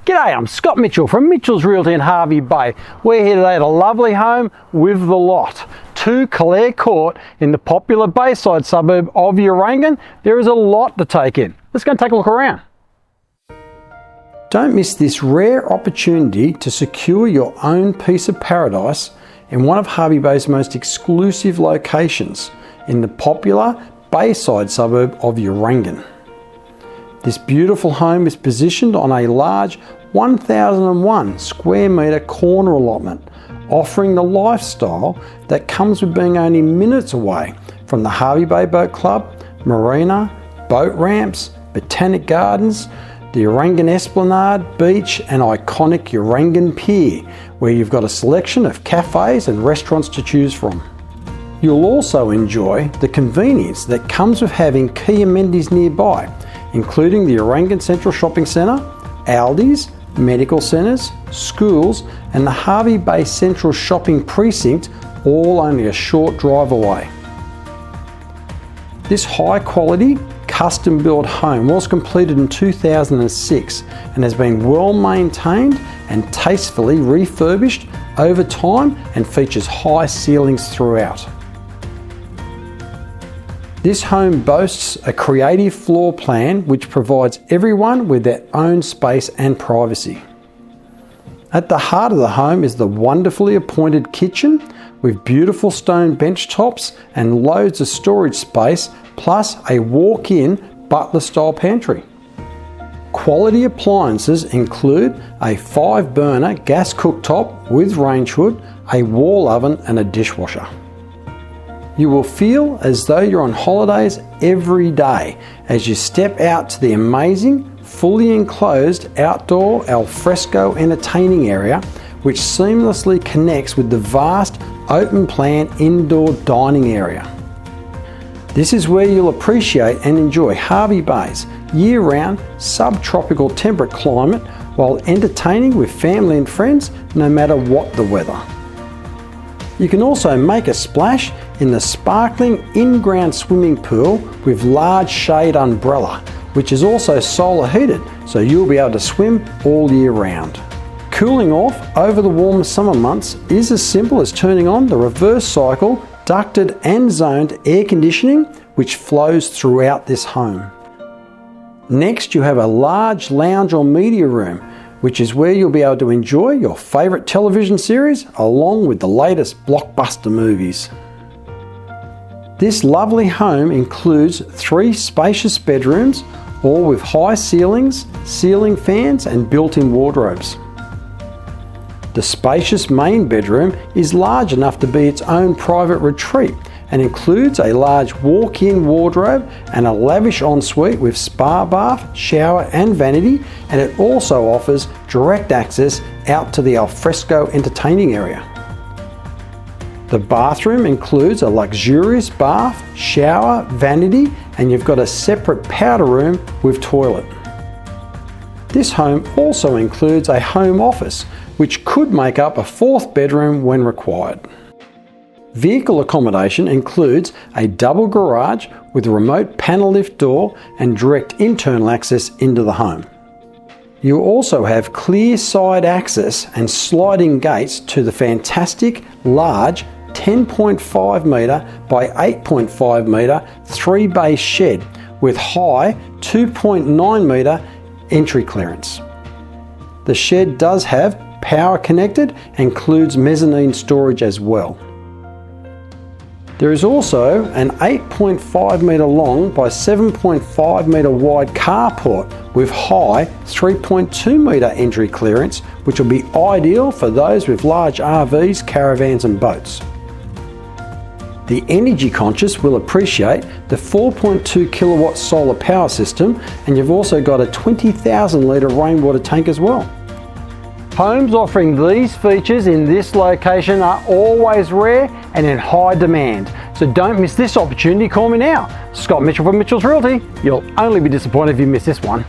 G'day, I'm Scott Mitchell from Mitchell's Realty in Hervey Bay. We're here today at a lovely home with the lot. 2 Collare Court in the popular Bayside suburb of Urangan. There is a lot to take in. Let's go and take a look around. Don't miss this rare opportunity to secure your own piece of paradise in one of Hervey Bay's most exclusive locations in the popular Bayside suburb of Urangan. This beautiful home is positioned on a large 1,001 square metre corner allotment, offering the lifestyle that comes with being only minutes away from the Hervey Bay Boat Club, Marina, boat ramps, botanic gardens, the Urangan Esplanade, beach and iconic Urangan pier, where you've got a selection of cafés and restaurants to choose from. You'll also enjoy the convenience that comes with having key amenities nearby, including the Urangan Central Shopping Centre, Aldis, medical centres, schools and the Hervey Bay Central Shopping Precinct, all only a short drive away. This high quality, custom built home was completed in 2006 and has been well maintained and tastefully refurbished over time and features high ceilings throughout. This home boasts a creative floor plan which provides everyone with their own space and privacy. At the heart of the home is the wonderfully appointed kitchen with beautiful stone bench tops and loads of storage space, plus a walk-in butler-style pantry. Quality appliances include a 5-burner gas cooktop with range hood, a wall oven and a dishwasher. You will feel as though you're on holidays every day as you step out to the amazing, fully enclosed outdoor alfresco entertaining area, which seamlessly connects with the vast open plan indoor dining area. This is where you'll appreciate and enjoy Hervey Bay's year-round subtropical temperate climate while entertaining with family and friends no matter what the weather. You can also make a splash in the sparkling in-ground swimming pool with large shade umbrella, which is also solar heated, so you'll be able to swim all year round. Cooling off over the warm summer months is as simple as turning on the reverse cycle, ducted and zoned air conditioning, which flows throughout this home. Next, you have a large lounge or media room, which is where you'll be able to enjoy your favourite television series along with the latest blockbuster movies. This lovely home includes 3 spacious bedrooms, all with high ceilings, ceiling fans and built-in wardrobes. The spacious main bedroom is large enough to be its own private retreat and includes a large walk-in wardrobe and a lavish ensuite with spa bath, shower and vanity, and it also offers direct access out to the alfresco entertaining area. The bathroom includes a luxurious bath, shower, vanity, and you've got a separate powder room with toilet. This home also includes a home office, which could make up a 4th bedroom when required. Vehicle accommodation includes a double garage with a remote panel lift door and direct internal access into the home. You also have clear side access and sliding gates to the fantastic large 10.5 metre by 8.5 metre 3-bay shed with high 2.9 metre entry clearance. The shed does have power connected and includes mezzanine storage as well. There is also an 8.5 metre long by 7.5 metre wide carport with high 3.2 metre entry clearance, which will be ideal for those with large RVs, caravans and boats. The energy conscious will appreciate the 4.2 kilowatt solar power system, and you've also got a 20,000 litre rainwater tank as well. Homes offering these features in this location are always rare and in high demand, so don't miss this opportunity. Call me now. Scott Mitchell from Mitchell's Realty. You'll only be disappointed if you miss this one.